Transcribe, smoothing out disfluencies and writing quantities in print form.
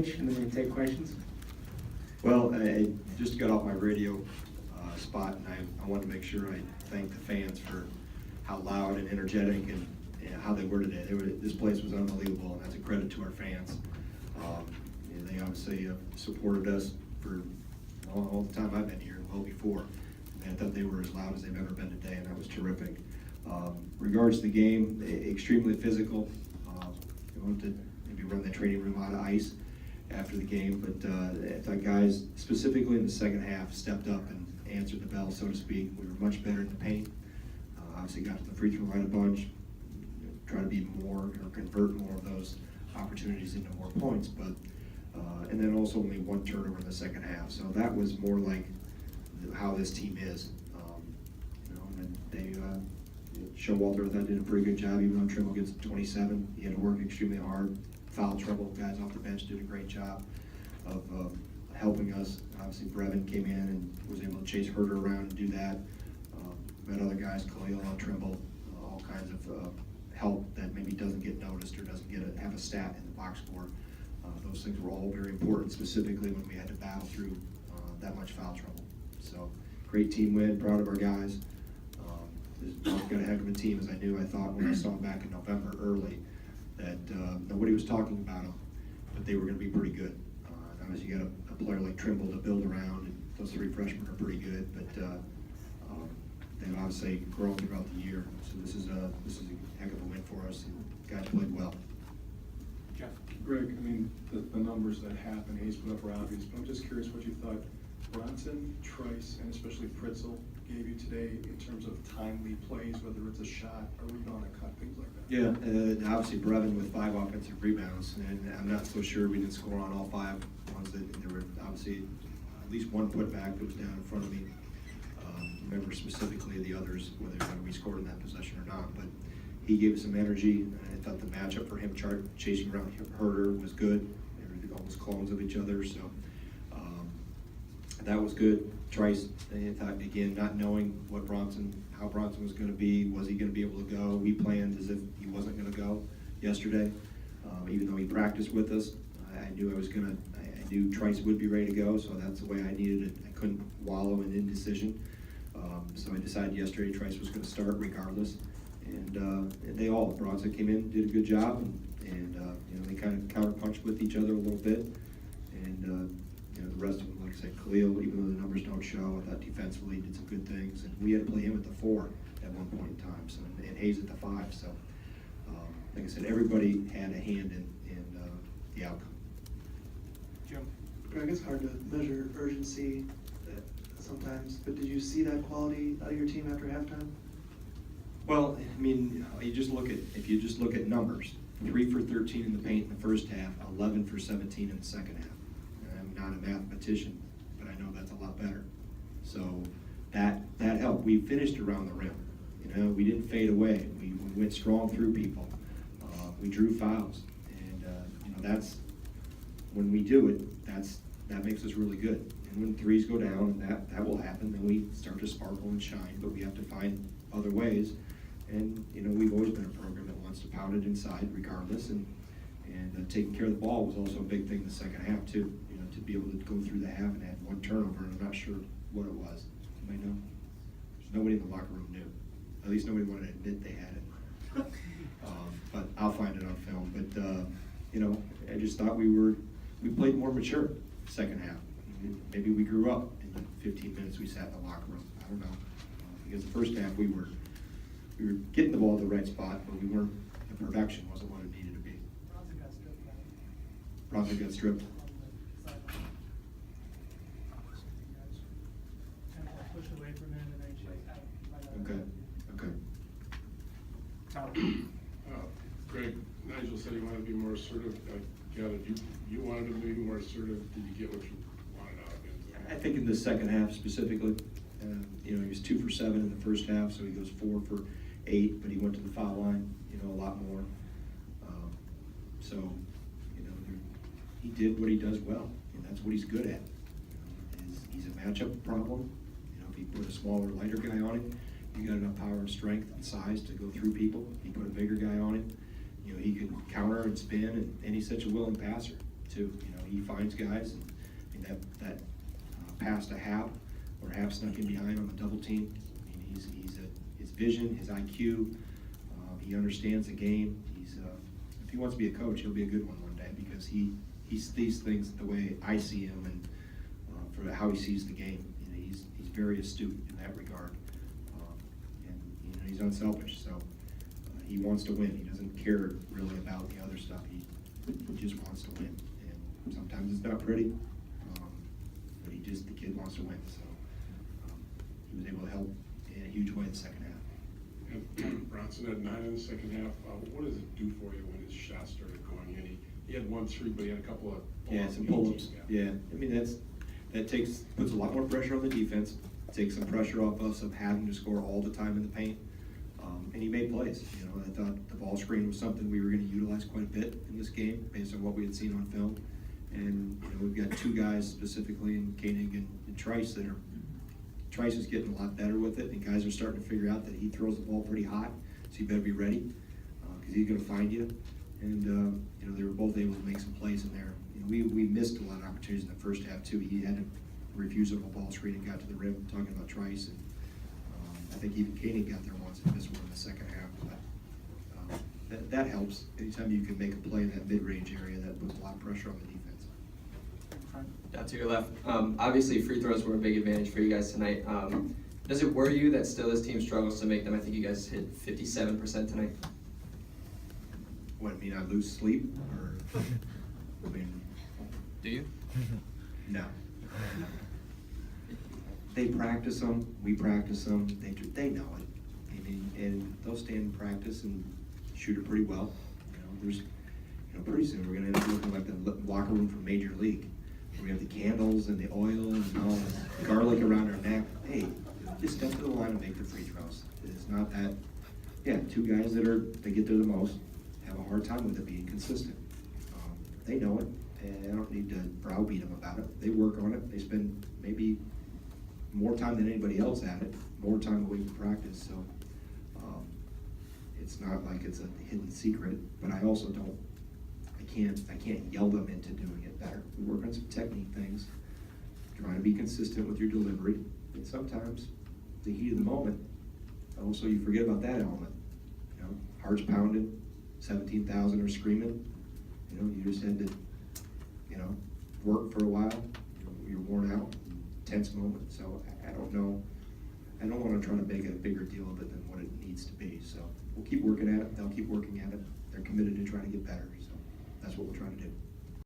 pitch, and then we can take questions. Well, I just got off my radio spot, and I wanted to make sure I thank the fans for how loud and energetic and how they were today. This place was unbelievable, and that's a credit to our fans. They obviously supported us for all the time I've been here, well before. And I thought they were as loud as they've ever been today, and that was terrific. Regards to the game, extremely physical. We wanted to maybe run the training room out of ice after the game, but I thought guys, specifically in the second half, stepped up and answered the bell, so to speak. We were much better in the paint. Obviously got to the free throw line a bunch, try to be more or convert more of those opportunities into more points, but and then also only one turnover in the second half. So that was more like how this team is. And they Showalter, I thought, did a pretty good job, even though Trimble gets 27. He had to work extremely hard. Foul trouble, guys off the bench did a great job of helping us. Obviously, Brevin came in and was able to chase Herder around and do that. Met other guys, Khalil on Trimble, all kinds of help that maybe doesn't get noticed or doesn't have a stat in the box score. Those things were all very important, specifically when we had to battle through that much foul trouble. So, great team win, proud of our guys. We've got a heck of a team, as I thought when I saw them back in November early, that nobody was talking about them, but they were going to be pretty good. Obviously, you got a player like Trimble to build around, and those three freshmen are pretty good, but they've obviously grown throughout the year. So this is a heck of a win for us, and guys played well. Jeff. Greg, I mean, the numbers that happened, Hayes put up were obvious, but I'm just curious what you thought Bronson, Trice, and especially Pritzel gave you today in terms of timely plays, whether it's a shot, a rebound, a cut, things like that. Yeah, obviously Brevin with 5 offensive rebounds, and I'm not so sure we didn't score on all 5 ones. That there were obviously at least one putback that was down in front of me. Remember specifically the others, whether we scored in that possession or not, but he gave us some energy, and I thought the matchup for him chasing around Herder was good. They were almost clones of each other, so that was good. Trice, I thought, again, not knowing how Bronson was going to be, was he going to be able to go? We planned as if he wasn't going to go yesterday, even though he practiced with us. I knew Trice would be ready to go, so that's the way I needed it. I couldn't wallow in indecision. So I decided yesterday Trice was going to start regardless. And Bronson came in, did a good job, and they kind of counterpunched with each other a little bit. And the rest of them, like I said, Khalil, even though the numbers don't show, I thought defensively he did some good things. And we had to play him at the 4 at one point in time, so, and Hayes at the 5. So, like I said, everybody had a hand in the outcome. Jim. Greg, it's hard to measure urgency sometimes, but did you see that quality out of your team after halftime? Well, I mean, if you just look at numbers, 3 for 13 in the paint in the first half, 11 for 17 in the second half. I'm not a mathematician, but I know that's a lot better. So that helped. We finished around the rim. We didn't fade away. We went strong through people. We drew fouls, and that's when we do it. That makes us really good. And when threes go down, and that will happen, then we start to sparkle and shine. But we have to find other ways. And we've always been a program that wants to pound it inside regardless, and taking care of the ball was also a big thing in the second half too. To be able to go through the half and have one turnover, and I'm not sure what it was. Anybody know? There's nobody in the locker room knew. At least nobody wanted to admit they had it. But I'll find it on film. But I just thought we played more mature second half. Maybe we grew up in the 15 minutes we sat in the locker room. I don't know, because the first half we were getting the ball at the right spot, but we weren't. The production wasn't what it needed to be. Bronson got stripped. Okay. Greg, Nigel said he wanted to be more assertive. You wanted to be more assertive. Did you get what you wanted out of it? I think in the second half specifically, he was 2 for 7 in the first half, so he goes 4 for 8, but he went to the foul line, a lot more. He did what he does well, and that's what he's good at. He's a matchup problem. If he put a smaller, lighter guy on him, you got enough power and strength and size to go through people. He put a bigger guy on him, he could counter and spin, and he's such a willing passer too. You know, he finds guys, and I mean, that pass to Hap, where Hap snuck in behind on the double team. I mean, his vision, his IQ, he understands the game. If he wants to be a coach, he'll be a good one day, because he sees things the way I see him, and for how he sees the game. You know, he's very astute in that regard, and you know, he's unselfish. So he wants to win. He doesn't care really about the other stuff. He just wants to win, and sometimes it's not pretty, but the kid wants to win. So he was able to help in a huge way in the second half. And Bronson had 9 in the second half. What does it do for you when his shots started going in? He had 1-3, but he had a couple of Some pull-ups. Yeah, I mean, puts a lot more pressure on the defense, takes some pressure off us of having to score all the time in the paint, and he made plays. You know, I thought the ball screen was something we were going to utilize quite a bit in this game based on what we had seen on film. And you know, we've got 2 guys specifically in Koenig and Trice that are. Trice is getting a lot better with it, and guys are starting to figure out that he throws the ball pretty hot, so you better be ready, because he's going to find you. And you know, they were both able to make some plays in there. You know, we missed a lot of opportunities in the first half too. He had to refuse a ball screen and got to the rim. Talking about Trice, and I think even Koenig got there once and missed one in the second half. But that helps. Anytime you can make a play in that mid-range area, that puts a lot of pressure on the defense. Down to your left. Obviously, free throws were a big advantage for you guys tonight. Does it worry you that still this team struggles to make them? I think you guys hit 57% tonight. What, I mean, I lose sleep, or I mean, Do you? no. They practice them. We practice them. They know it. I mean, and they'll stand in practice and shoot it pretty well. You know, pretty soon we're gonna end up looking like the locker room from Major League. We have the candles and the oil and all the garlic around our neck. Hey, just step to the line and make the free throws. It's not that. Yeah, 2 guys they get there the most have a hard time with it being consistent. They know it, and I don't need to browbeat them about it. They work on it. They spend maybe more time than anybody else at it, more time away from practice. So it's not like it's a hidden secret, but I also don't. I can't yell them into doing it better. We work on some technique things, trying to be consistent with your delivery, and sometimes the heat of the moment, also you forget about that element. You know, hearts pounding, 17,000 are screaming. You know, you just had to, you know, work for a while. You're worn out, tense moment. So I don't know. I don't want to try to make a bigger deal of it than what it needs to be. So we'll keep working at it. They'll keep working at it. They're committed to trying to get better. So that's what we're trying to do.